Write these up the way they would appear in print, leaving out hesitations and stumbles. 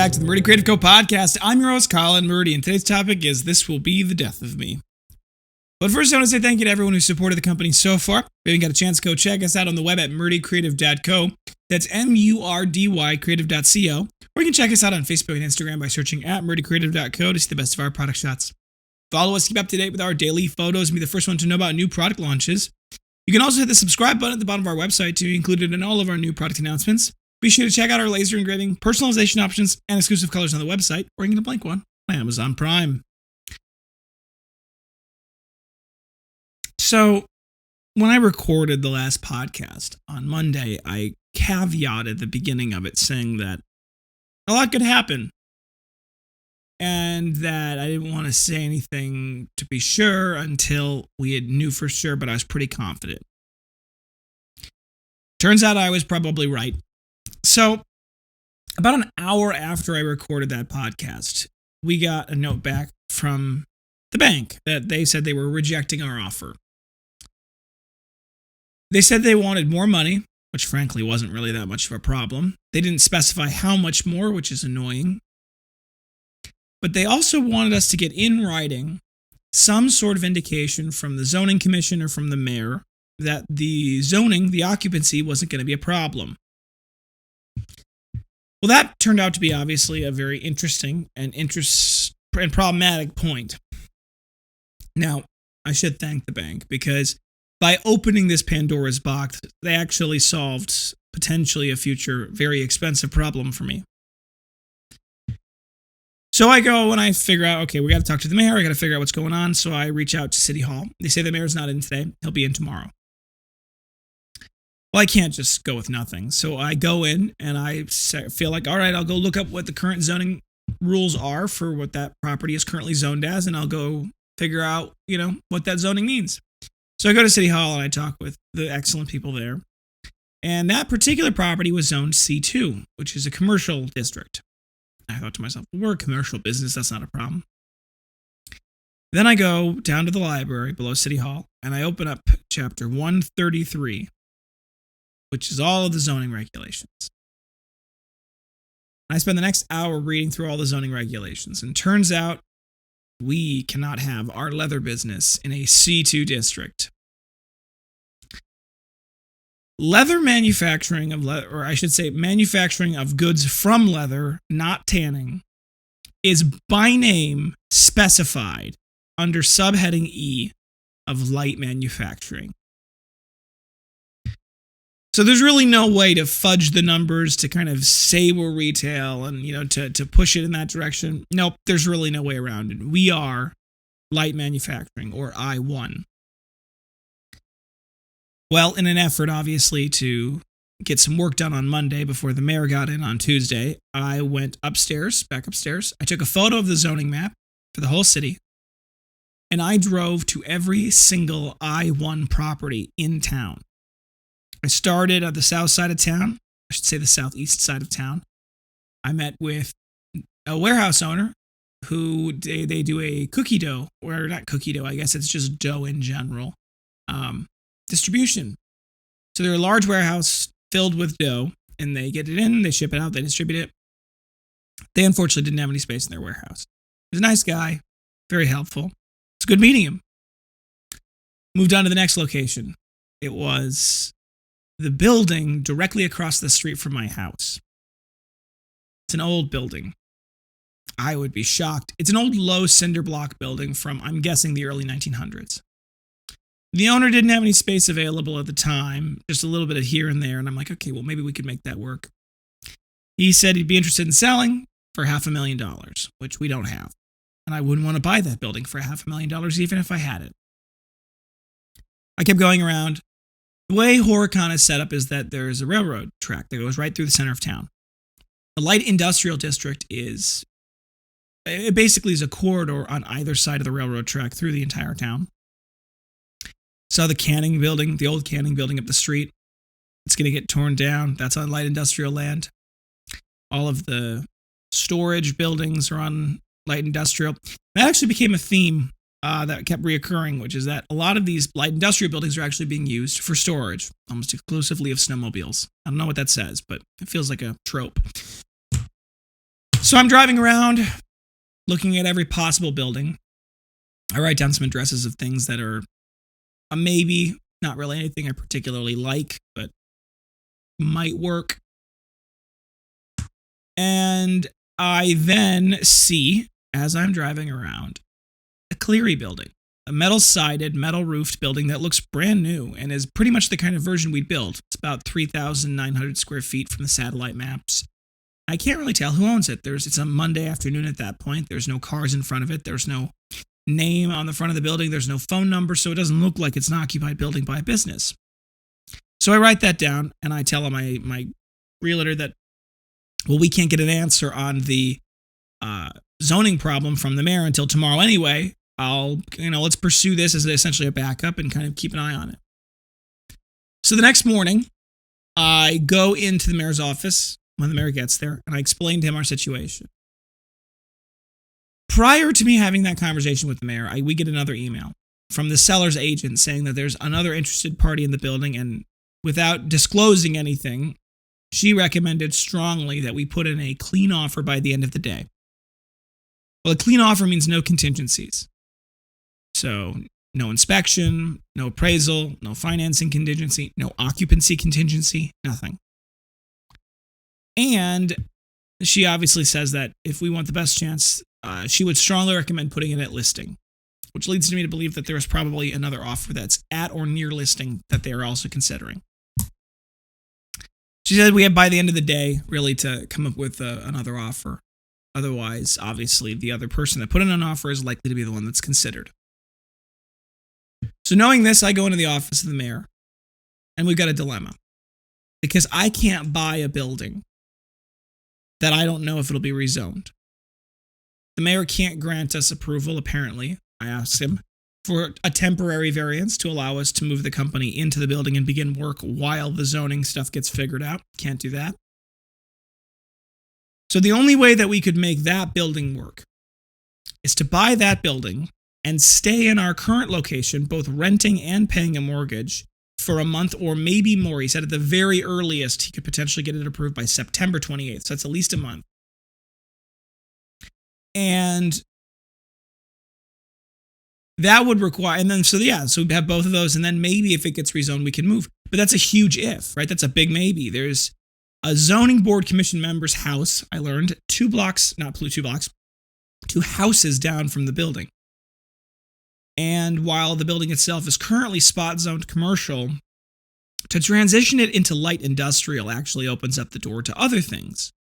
back to the Murdy Creative Co podcast. I'm your host, Colin Murdy, and today's topic is This Will Be the Death of Me. But first, I want to say thank you to everyone who supported the company so far. If you haven't got a chance, go check us out on the web at Murdy Creative Co. That's MURDY creative.co. Or you can check us out on Facebook and Instagram by searching at Murdy Creative Co to see the best of our product shots. Follow us, keep up to date with our daily photos, and be the first one to know about new product launches. You can also hit the subscribe button at the bottom of our website to be included in all of our new product announcements. Be sure to check out our laser engraving, personalization options, and exclusive colors on the website, or you can get a blank one on Amazon Prime. So, when I recorded the last podcast on Monday, I caveated the beginning of it saying that a lot could happen, and that I didn't want to say anything to be sure until we knew for sure, but I was pretty confident. Turns out I was probably right. So, about an hour after I recorded that podcast, we got a note back from the bank that they said they were rejecting our offer. They said they wanted more money, which frankly wasn't really that much of a problem. They didn't specify how much more, which is annoying. But they also wanted us to get in writing some sort of indication from the zoning commission or from the mayor that the zoning, the occupancy, wasn't going to be a problem. Well, that turned out to be obviously a very interesting and problematic point. Now, I should thank the bank because by opening this Pandora's box, they actually solved potentially a future very expensive problem for me. So I go and I figure out, okay, we got to talk to the mayor. I got to figure out what's going on. So I reach out to City Hall. They say the mayor's not in today. He'll be in tomorrow. Well, I can't just go with nothing. So I go in and I feel like, all right, I'll go look up what the current zoning rules are for what that property is currently zoned as, and I'll go figure out, what that zoning means. So I go to City Hall and I talk with the excellent people there. And that particular property was zoned C2, which is a commercial district. I thought to myself, well, we're a commercial business. That's not a problem. Then I go down to the library below City Hall and I open up chapter 133. Which is all of the zoning regulations. I spend the next hour reading through all the zoning regulations, and turns out we cannot have our leather business in a C2 district. Leather manufacturing of leather, or I should say manufacturing of goods from leather, not tanning, is by name specified under subheading E of light manufacturing. So there's really no way to fudge the numbers to kind of say we're retail and, to push it in that direction. Nope, there's really no way around it. We are light manufacturing, or I1. Well, in an effort, obviously, to get some work done on Monday before the mayor got in on Tuesday, I went back upstairs. I took a photo of the zoning map for the whole city, and I drove to every single I1 property in town. I started at the south side of town. I should say the southeast side of town. I met with a warehouse owner who they do a cookie dough, or not cookie dough, I guess it's just dough in general, distribution. So they're a large warehouse filled with dough, and they get it in, they ship it out, they distribute it. They unfortunately didn't have any space in their warehouse. He was a nice guy, very helpful. It's good meeting him. Moved on to the next location. It was the building directly across the street from my house. It's an old building. I would be shocked. It's an old low cinder block building from, I'm guessing, the early 1900s. The owner didn't have any space available at the time, just a little bit of here and there, and I'm like, okay, well, maybe we could make that work. He said he'd be interested in selling for $500,000, which we don't have. And I wouldn't want to buy that building for $500,000 even if I had it. I kept going around. The way Horicon is set up is that there's a railroad track that goes right through the center of town. The light industrial district it basically is a corridor on either side of the railroad track through the entire town. Saw the canning building, the old canning building up the street. It's going to get torn down. That's on light industrial land. All of the storage buildings are on light industrial. That actually became a theme that kept reoccurring, which is that a lot of these light industrial buildings are actually being used for storage, almost exclusively of snowmobiles. I don't know what that says, but it feels like a trope. So I'm driving around, looking at every possible building. I write down some addresses of things that are a maybe, not really anything I particularly like, but might work. And I then see, as I'm driving around, a Cleary building, a metal-sided, metal-roofed building that looks brand new and is pretty much the kind of version we'd built. It's about 3,900 square feet from the satellite maps. I can't really tell who owns it. It's a Monday afternoon at that point. There's no cars in front of it. There's no name on the front of the building. There's no phone number, so it doesn't look like it's an occupied building by a business. So I write that down, and I tell my realtor that, well, we can't get an answer on the zoning problem from the mayor until tomorrow anyway. Let's pursue this as essentially a backup and kind of keep an eye on it. So the next morning, I go into the mayor's office when the mayor gets there, and I explain to him our situation. Prior to me having that conversation with the mayor, we get another email from the seller's agent saying that there's another interested party in the building, and without disclosing anything, she recommended strongly that we put in a clean offer by the end of the day. Well, a clean offer means no contingencies. So no inspection, no appraisal, no financing contingency, no occupancy contingency, nothing. And she obviously says that if we want the best chance, she would strongly recommend putting it at listing, which leads me to believe that there is probably another offer that's at or near listing that they are also considering. She said we have by the end of the day really to come up with another offer. Otherwise, obviously, the other person that put in an offer is likely to be the one that's considered. So knowing this, I go into the office of the mayor, and we've got a dilemma. Because I can't buy a building that I don't know if it'll be rezoned. The mayor can't grant us approval, apparently. I asked him for a temporary variance to allow us to move the company into the building and begin work while the zoning stuff gets figured out. Can't do that. So the only way that we could make that building work is to buy that building and stay in our current location, both renting and paying a mortgage, for a month or maybe more. He said at the very earliest, he could potentially get it approved by September 28th. So that's at least a month. And that would require, so we have both of those. And then maybe if it gets rezoned, we can move. But that's a huge if, right? That's a big maybe. There's a zoning board commission member's house, I learned, 2 houses down from the building. And while the building itself is currently spot zoned commercial, to transition it into light industrial actually opens up the door to other things,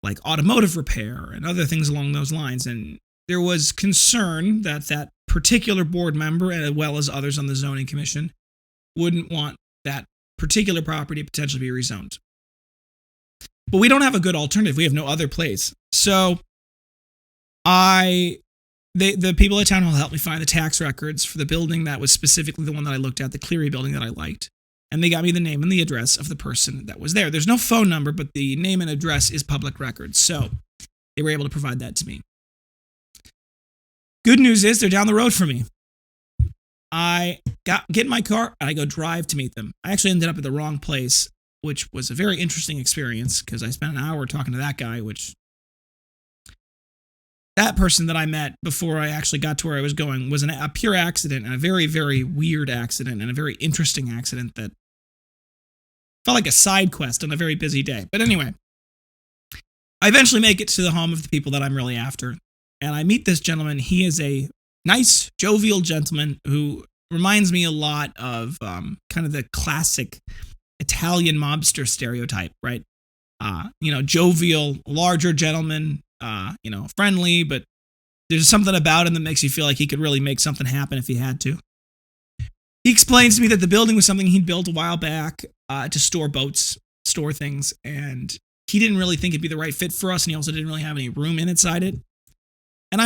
like automotive repair and other things along those lines. And there was concern that that particular board member, as well as others on the zoning commission, wouldn't want that particular property potentially be rezoned. But we don't have a good alternative. We have no other place. So the people at Town Hall helped me find the tax records for the building that was specifically the one that I looked at, the Cleary building that I liked. And they got me the name and the address of the person that was there. There's no phone number, but the name and address is public record. So they were able to provide that to me. Good news is they're down the road from me. I get in my car and I go drive to meet them. I actually ended up at the wrong place, which was a very interesting experience because I spent an hour talking to that guy, that person that I met before I actually got to where I was going was a pure accident, and a very, very weird accident, and a very interesting accident that felt like a side quest on a very busy day. But anyway, I eventually make it to the home of the people that I'm really after, and I meet this gentleman. He is a nice, jovial gentleman who reminds me a lot of kind of the classic Italian mobster stereotype, right? Jovial, larger gentleman, friendly, but there's something about him that makes you feel like he could really make something happen if he had to. He explains to me that the building was something he'd built a while back to store boats, store things, and he didn't really think it'd be the right fit for us, and he also didn't really have any room inside it. And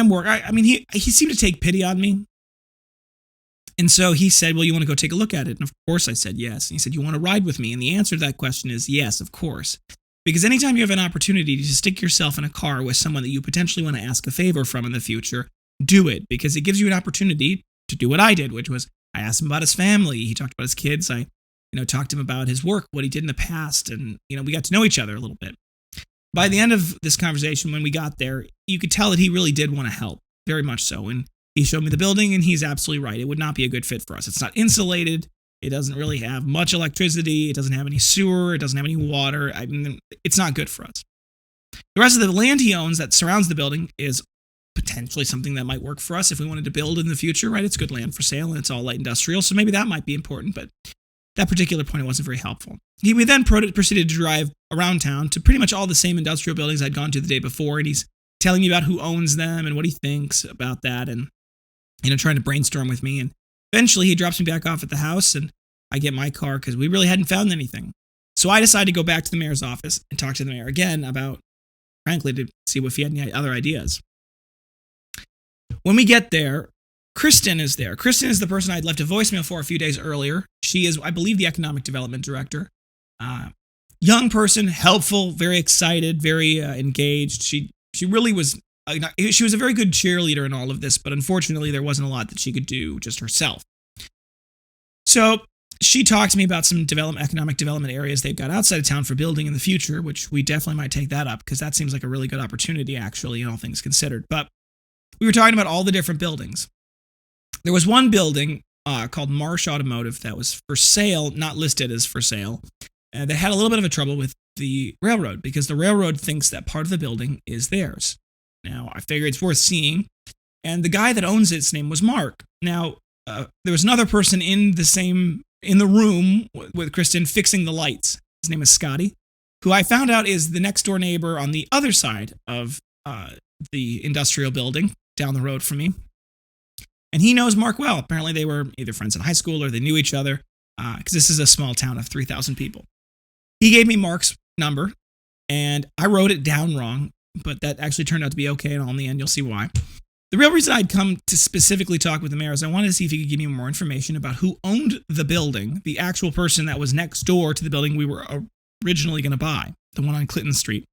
he seemed to take pity on me. And so he said, well, you want to go take a look at it? And of course I said yes. And he said, you want to ride with me? And the answer to that question is yes, of course. Because anytime you have an opportunity to stick yourself in a car with someone that you potentially want to ask a favor from in the future, do it. Because it gives you an opportunity to do what I did, which was I asked him about his family. He talked about his kids. I talked to him about his work, what he did in the past. And, we got to know each other a little bit. by the end of this conversation, when we got there, you could tell that he really did want to help, very much so. And he showed me the building, and he's absolutely right. It would not be a good fit for us. It's not insulated. It doesn't really have much electricity. It doesn't have any sewer. It doesn't have any water. I mean, it's not good for us. The rest of the land he owns that surrounds the building is potentially something that might work for us if we wanted to build in the future, right? It's good land for sale, and it's all light industrial, so maybe that might be important, but that particular point wasn't very helpful. We then proceeded to drive around town to pretty much all the same industrial buildings I'd gone to the day before, and he's telling me about who owns them and what he thinks about that, and trying to brainstorm with me. And eventually he drops me back off at the house, and I get my car because we really hadn't found anything. So I decided to go back to the mayor's office and talk to the mayor again about, frankly, to see if he had any other ideas. When we get there, Kristen is there. Kristen is the person I'd left a voicemail for a few days earlier. She is, I believe, the economic development director. Young person, helpful, very excited, very engaged. She really was. She was a very good cheerleader in all of this, but unfortunately, there wasn't a lot that she could do just herself. So she talked to me about some economic development areas they've got outside of town for building in the future, which we definitely might take that up because that seems like a really good opportunity, actually, all things considered. But we were talking about all the different buildings. There was one building called Marsh Automotive that was for sale, not listed as for sale, that had a little bit of a trouble with the railroad because the railroad thinks that part of the building is theirs. Now, I figure it's worth seeing, and the guy that owns its name was Mark. Now, there was another person in the room with Kristen fixing the lights. His name is Scotty, who I found out is the next door neighbor on the other side of the industrial building down the road from me. And he knows Mark well. Apparently they were either friends in high school or they knew each other because this is a small town of 3,000 people. He gave me Mark's number and I wrote it down wrong, but that actually turned out to be okay, and all in the end you'll see why. The real reason I'd come to specifically talk with the mayor is I wanted to see if he could give me more information about who owned the building, the actual person that was next door to the building we were originally going to buy, the one on Clinton Street.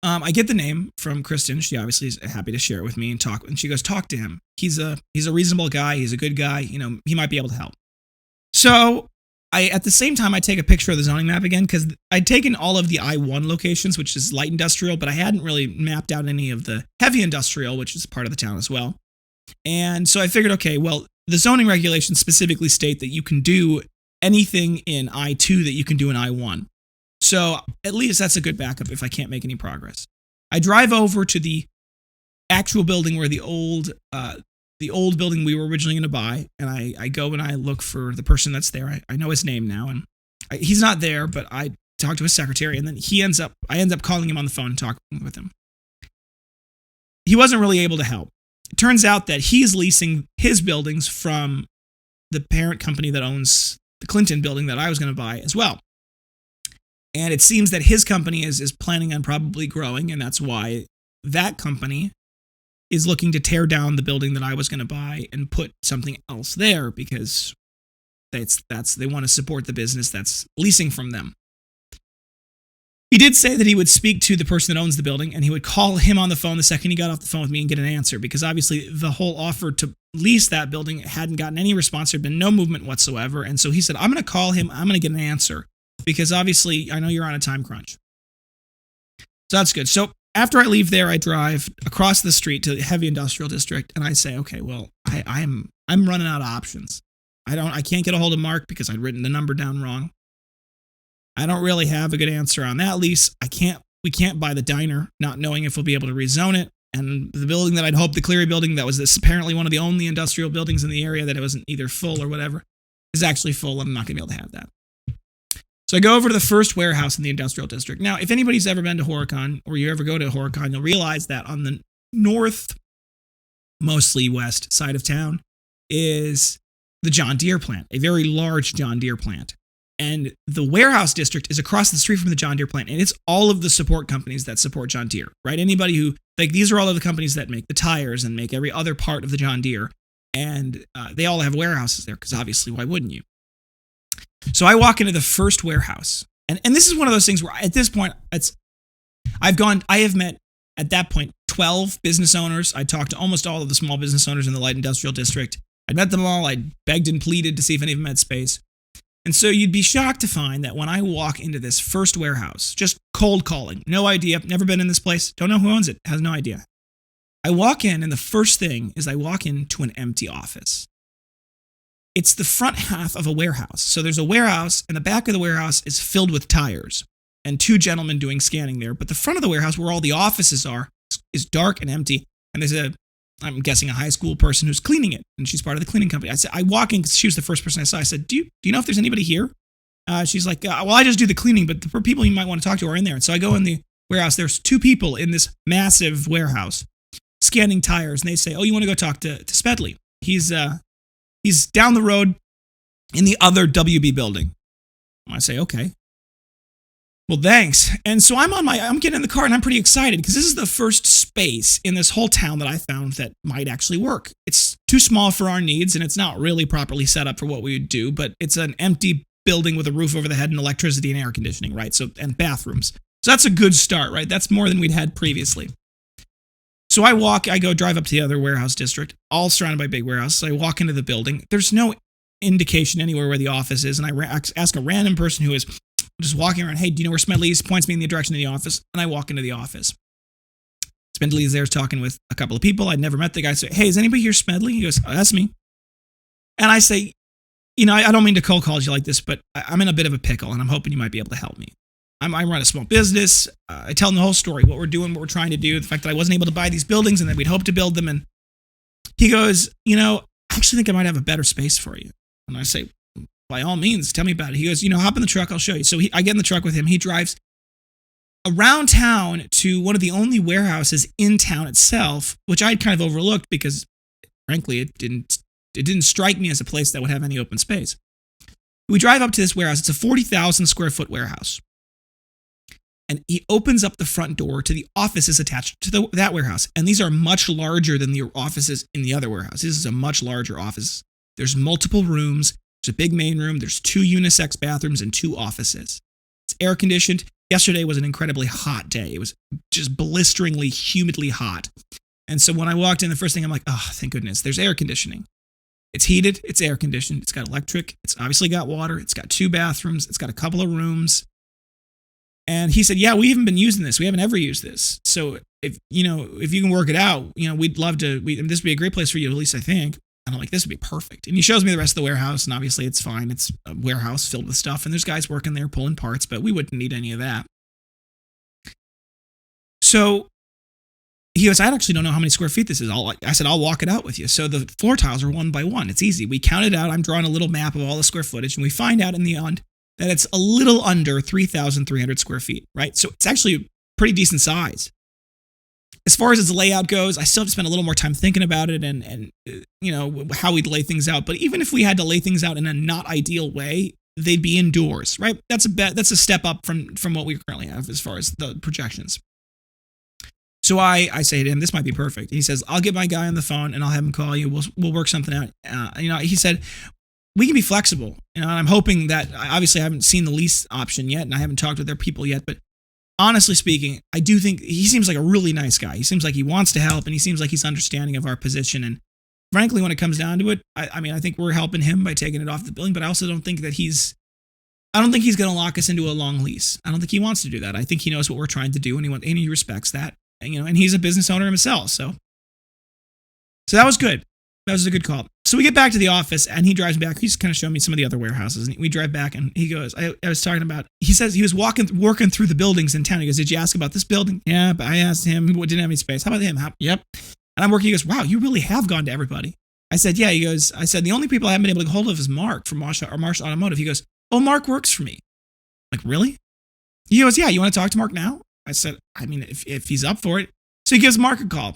I get the name from Kristen. She obviously is happy to share it with me and talk. And she goes, talk to him. He's a reasonable guy. He's a good guy. He might be able to help. So at the same time, I take a picture of the zoning map again because I'd taken all of the I-1 locations, which is light industrial, but I hadn't really mapped out any of the heavy industrial, which is part of the town as well. And so I figured, okay, well, the zoning regulations specifically state that you can do anything in I-2 that you can do in I-1. So at least that's a good backup if I can't make any progress. I drive over to the actual building where the old building we were originally going to buy, and I go and I look for the person that's there. I know his name now, and he's not there, but I talk to his secretary, and then I end up calling him on the phone and talking with him. He wasn't really able to help. It turns out that he's leasing his buildings from the parent company that owns the Clinton building that I was going to buy as well. And it seems that his company is planning on probably growing, and that's why that company is looking to tear down the building that I was going to buy and put something else there because they want to support the business that's leasing from them. He did say that he would speak to the person that owns the building, and he would call him on the phone the second he got off the phone with me and get an answer, because obviously the whole offer to lease that building hadn't gotten any response. There'd been no movement whatsoever. And so he said, I'm going to call him. I'm going to get an answer because obviously I know you're on a time crunch. So that's good. So after I leave there, I drive across the street to the heavy industrial district, and I say, okay, well, I'm running out of options. I can't get a hold of Mark because I'd written the number down wrong. I don't really have a good answer on that lease. We can't buy the diner, not knowing if we'll be able to rezone it. And the building that I'd hoped, the Cleary building, that was apparently one of the only industrial buildings in the area that it wasn't either full or whatever, is actually full, and I'm not going to be able to have that. So I go over to the first warehouse in the industrial district. Now, if anybody's ever been to Horicon, or you ever go to Horicon, you'll realize that on the north, mostly west side of town, is the John Deere plant, a very large John Deere plant. And the warehouse district is across the street from the John Deere plant, and it's all of the support companies that support John Deere, right? Anybody who, these are all of the companies that make the tires and make every other part of the John Deere, and they all have warehouses there, because obviously, why wouldn't you? So I walk into the first warehouse, and this is one of those things where at this point, I have met, at that point, 12 business owners. I talked to almost all of the small business owners in the light industrial district. I'd met them all. I begged and pleaded to see if any of them had space. And so you'd be shocked to find that when I walk into this first warehouse, just cold calling. No idea. Never been in this place. Don't know who owns it. Has no idea. I walk in, and the first thing is I walk into an empty office. It's the front half of a warehouse. So there's a warehouse, and the back of the warehouse is filled with tires and two gentlemen doing scanning there. But the front of the warehouse, where all the offices are, is dark and empty. And there's I'm guessing a high school person who's cleaning it, and she's part of the cleaning company. I walk in because she was the first person I saw. I said, do you know if there's anybody here? She's like, well, I just do the cleaning, but the people you might want to talk to are in there. And so I go in the warehouse. There's two people in this massive warehouse scanning tires, and they say, oh, you want to go talk to Smedley? He's down the road in the other WB building. I say, okay. Well, thanks. And so I'm getting in the car, and I'm pretty excited because this is the first space in this whole town that I found that might actually work. It's too small for our needs, and it's not really properly set up for what we would do, but it's an empty building with a roof over the head and electricity and air conditioning, right? So, and bathrooms. So that's a good start, right? That's more than we'd had previously. So I drive up to the other warehouse district, all surrounded by big warehouses. I walk into the building. There's no indication anywhere where the office is, and I ask a random person who is just walking around, hey, do you know where Smedley is? Points me in the direction of the office, and I walk into the office. Smedley's there talking with a couple of people. I'd never met the guy. I say, hey, is anybody here Smedley? He goes, oh, that's me. And I say, I don't mean to cold call you like this, but I'm in a bit of a pickle, and I'm hoping you might be able to help me. I run a small business. I tell them the whole story, what we're doing, what we're trying to do, the fact that I wasn't able to buy these buildings and that we'd hope to build them. And he goes, I actually think I might have a better space for you. And I say, by all means, tell me about it. He goes, hop in the truck, I'll show you. So I get in the truck with him. He drives around town to one of the only warehouses in town itself, which I'd kind of overlooked because, frankly, it didn't strike me as a place that would have any open space. We drive up to this warehouse. It's a 40,000 square foot warehouse. And he opens up the front door to the offices attached to that warehouse. And these are much larger than the offices in the other warehouse. This is a much larger office. There's multiple rooms. There's a big main room. There's 2 unisex bathrooms and 2 offices. It's air conditioned. Yesterday was an incredibly hot day. It was just blisteringly, humidly hot. And so when I walked in, the first thing I'm like, oh, thank goodness, there's air conditioning. It's heated. It's air conditioned. It's got electric. It's obviously got water. It's got 2 bathrooms. It's got a couple of rooms. And he said, yeah, we haven't been using this. We haven't ever used this. So if you can work it out, we'd love to, this would be a great place for you, at least I think. And I'm like, this would be perfect. And he shows me the rest of the warehouse, and obviously it's fine. It's a warehouse filled with stuff, and there's guys working there pulling parts, but we wouldn't need any of that. So he goes, I actually don't know how many square feet this is. I said, I'll walk it out with you. So the floor tiles are 1 by 1. It's easy. We count it out. I'm drawing a little map of all the square footage, and we find out in the end that it's a little under 3,300 square feet, right? So it's actually a pretty decent size. As far as its layout goes, I still have to spend a little more time thinking about it and how we'd lay things out. But even if we had to lay things out in a not ideal way, they'd be indoors, right? That's a step up from what we currently have as far as the projections. So I say to him, this might be perfect. He says, I'll get my guy on the phone and I'll have him call you. We'll work something out. He said, we can be flexible. And I'm hoping that, obviously I haven't seen the lease option yet and I haven't talked with their people yet, but honestly speaking, I do think he seems like a really nice guy. He seems like he wants to help, and he seems like he's understanding of our position. And frankly, when it comes down to it, I think we're helping him by taking it off the building, but I also don't think that he's going to lock us into a long lease. I don't think he wants to do that. I think he knows what we're trying to do, and he respects that. And he's a business owner himself. So that was good. That was a good call. So we get back to the office, and he drives back. He's kind of showing me some of the other warehouses. And we drive back, and he goes, I was talking about, he says he was working through the buildings in town. He goes, did you ask about this building? Yeah, but I asked him, didn't have any space. How about him? Yep. And I'm working. He goes, wow, you really have gone to everybody. I said, yeah. He goes, I said, the only people I haven't been able to get hold of is Mark from Marsh Automotive. He goes, oh, Mark works for me. I'm like, really? He goes, yeah, you want to talk to Mark now? I said, I mean, if he's up for it. So he gives Mark a call.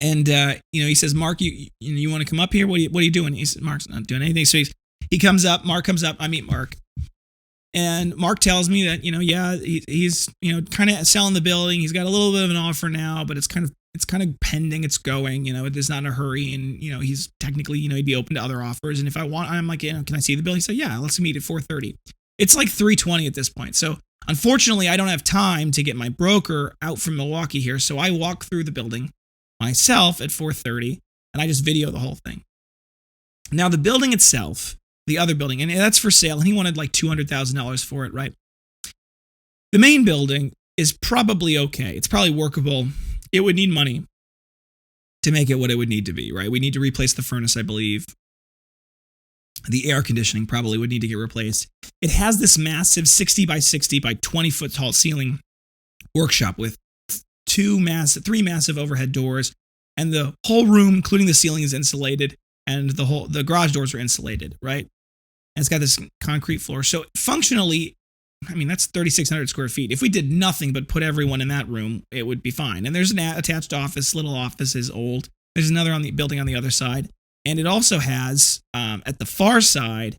And, he says, Mark, you want to come up here? What are you doing? He says, Mark's not doing anything. So he comes up, Mark comes up, I meet Mark. And Mark tells me that, he's, kind of selling the building. He's got a little bit of an offer now, but it's kind of pending. It's going, it's not in a hurry. And, he's technically, he'd be open to other offers. And if I want, I'm like, can I see the building? He said, yeah, let's meet at 4:30. It's like 3:20 at this point. So unfortunately, I don't have time to get my broker out from Milwaukee here. So I walk through the building myself at 4:30, and I just video the whole thing. Now, the building itself, the other building, and that's for sale, and he wanted like $200,000 for it, right? The main building is probably okay. It's probably workable. It would need money to make it what it would need to be, right? We need to replace the furnace, I believe. The air conditioning probably would need to get replaced. It has this massive 60 by 60 by 20 foot tall ceiling workshop with three massive overhead doors, and the whole room, including the ceiling, is insulated, and the garage doors are insulated, right? And it's got this concrete floor. So functionally, I mean, that's 3,600 square feet. If we did nothing but put everyone in that room, it would be fine. And there's an attached office. Little office is old. There's another on the building on the other side. And it also has, at the far side,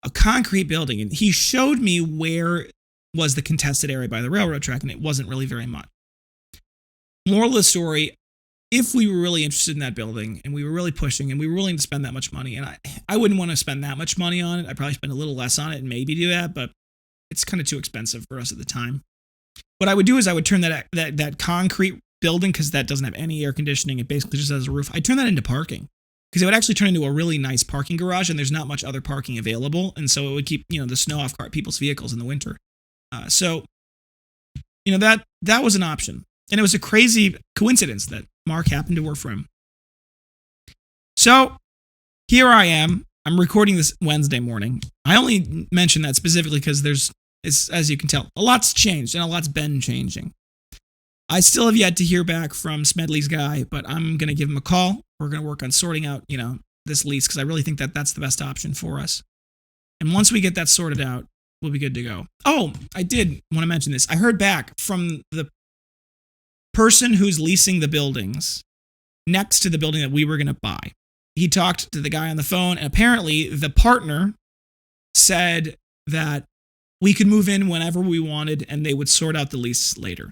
a concrete building. And he showed me where was the contested area by the railroad track, and it wasn't really very much. Moral of the story, if we were really interested in that building, and we were really pushing, and we were willing to spend that much money, and I wouldn't want to spend that much money on it. I'd probably spend a little less on it and maybe do that, but it's kind of too expensive for us at the time. What I would do is I would turn that concrete building, because that doesn't have any air conditioning, it basically just has a roof, I'd turn that into parking. Because it would actually turn into a really nice parking garage, and there's not much other parking available, and so it would keep the snow off people's vehicles in the winter. So that was an option, and it was a crazy coincidence that Mark happened to work for him. So here I am. I'm recording this Wednesday morning. I only mention that specifically because as you can tell, a lot's changed and a lot's been changing. I still have yet to hear back from Smedley's guy, but I'm going to give him a call. We're going to work on sorting out, this lease, because I really think that that's the best option for us. And once we get that sorted out, we'll be good to go. Oh, I did want to mention this. I heard back from the person who's leasing the buildings next to the building that we were going to buy. He talked to the guy on the phone, and apparently the partner said that we could move in whenever we wanted, and they would sort out the lease later,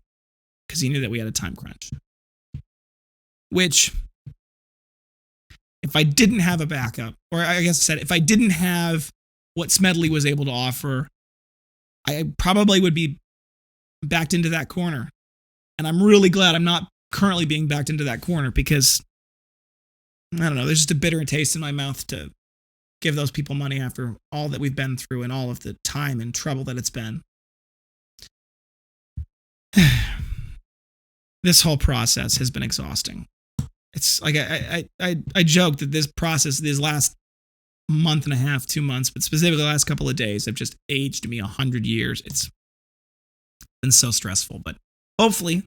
because he knew that we had a time crunch. Which, if I didn't have a backup, or I guess I said, if I didn't have what Smedley was able to offer, I probably would be backed into that corner. And I'm really glad I'm not currently being backed into that corner, because, I don't know, there's just a bitter taste in my mouth to give those people money after all that we've been through and all of the time and trouble that it's been. This whole process has been exhausting. It's like I joked that this process, this last month and a half, 2 months, but specifically the last couple of days, have just aged me 100 years. It's been so stressful, but hopefully,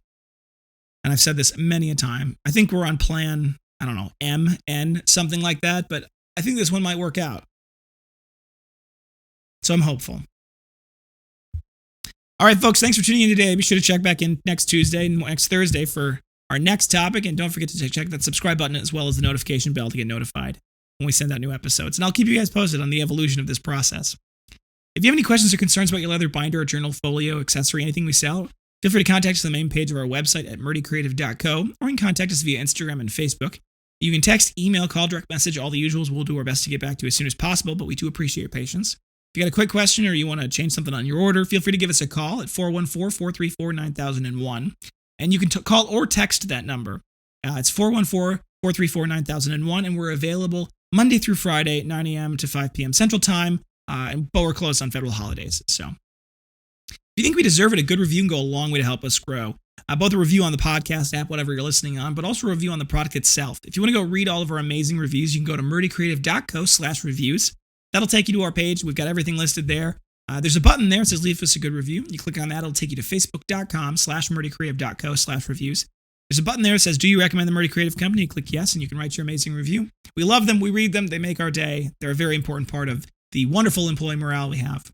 and I've said this many a time, I think we're on plan, I don't know, MN, something like that, but I think this one might work out. So I'm hopeful. All right, folks, thanks for tuning in today. Be sure to check back in next Tuesday and next Thursday for our next topic. And don't forget to check that subscribe button as well as the notification bell to get notified when we send out new episodes. And I'll keep you guys posted on the evolution of this process. If you have any questions or concerns about your leather binder or journal, folio, accessory, anything we sell, feel free to contact us on the main page of our website at Murdy Creative Co, or you can contact us via Instagram and Facebook. You can text, email, call, direct message, all the usuals. We'll do our best to get back to you as soon as possible, but we do appreciate your patience. If you got a quick question or you want to change something on your order, feel free to give us a call at 414-434-9001. And you can call or text that number. It's 414-434-9001, and we're available Monday through Friday, 9 a.m. to 5 p.m. Central Time, but we're closed on federal holidays. So if you think we deserve it, a good review can go a long way to help us grow. Both a review on the podcast app, whatever you're listening on, but also a review on the product itself. If you want to go read all of our amazing reviews, you can go to murdycreative.co/reviews. That'll take you to our page. We've got everything listed there. There's a button there that says leave us a good review. You click on that, it'll take you to facebook.com/murdycreative.co/reviews. There's a button there that says, do you recommend the Murdy Creative Company? You click yes, and you can write your amazing review. We love them. We read them. They make our day. They're a very important part of the wonderful employee morale we have.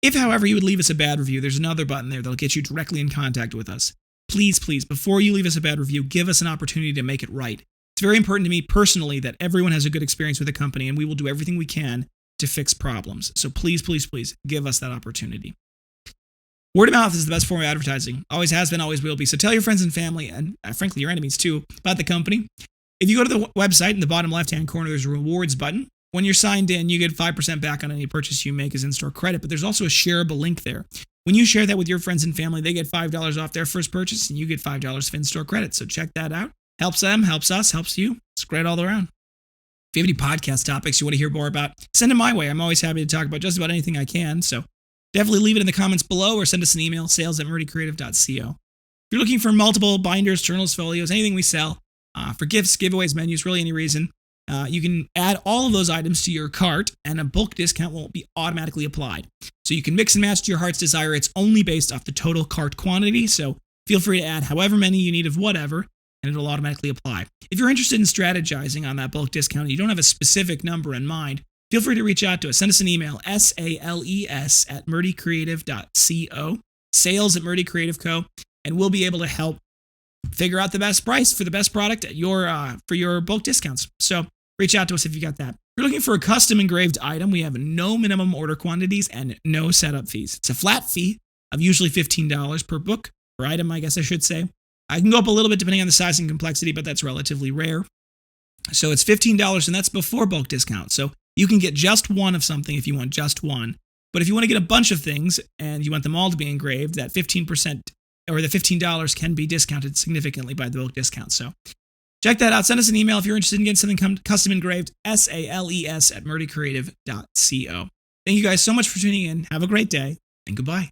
If, however, you would leave us a bad review, there's another button there that'll get you directly in contact with us. Please, please, before you leave us a bad review, give us an opportunity to make it right. It's very important to me personally that everyone has a good experience with the company, and we will do everything we can to fix problems. So please, please, please give us that opportunity. Word of mouth is the best form of advertising. Always has been, always will be. So tell your friends and family, and frankly your enemies too, about the company. If you go to the website, in the bottom left-hand corner, there's a rewards button. When you're signed in, you get 5% back on any purchase you make as in-store credit, but there's also a shareable link there. When you share that with your friends and family, they get $5 off their first purchase, and you get $5 of in-store credit. So check that out. Helps them, helps us, helps you. It's great all around. If you have any podcast topics you want to hear more about, send them my way. I'm always happy to talk about just about anything I can. So definitely leave it in the comments below or send us an email, sales@murdycreative.co. If you're looking for multiple binders, journals, folios, anything we sell, for gifts, giveaways, menus, really any reason, you can add all of those items to your cart and a bulk discount won't be automatically applied. So you can mix and match to your heart's desire. It's only based off the total cart quantity, so feel free to add however many you need of whatever, and it'll automatically apply. If you're interested in strategizing on that bulk discount and you don't have a specific number in mind, feel free to reach out to us. Send us an email, sales@murdycreative.co, sales@Murdy Creative Co, and we'll be able to help figure out the best price for the best product at for your bulk discounts. So reach out to us if you got that. If you're looking for a custom engraved item, we have no minimum order quantities and no setup fees. It's a flat fee of usually $15 per book, per item, I guess I should say. I can go up a little bit depending on the size and complexity, but that's relatively rare. So it's $15, and that's before bulk discount. So you can get just one of something if you want just one. But if you want to get a bunch of things and you want them all to be engraved, that 15% or the $15 can be discounted significantly by the bulk discount. So check that out. Send us an email if you're interested in getting something custom engraved, sales@murdycreative.co. Thank you guys so much for tuning in. Have a great day, and goodbye.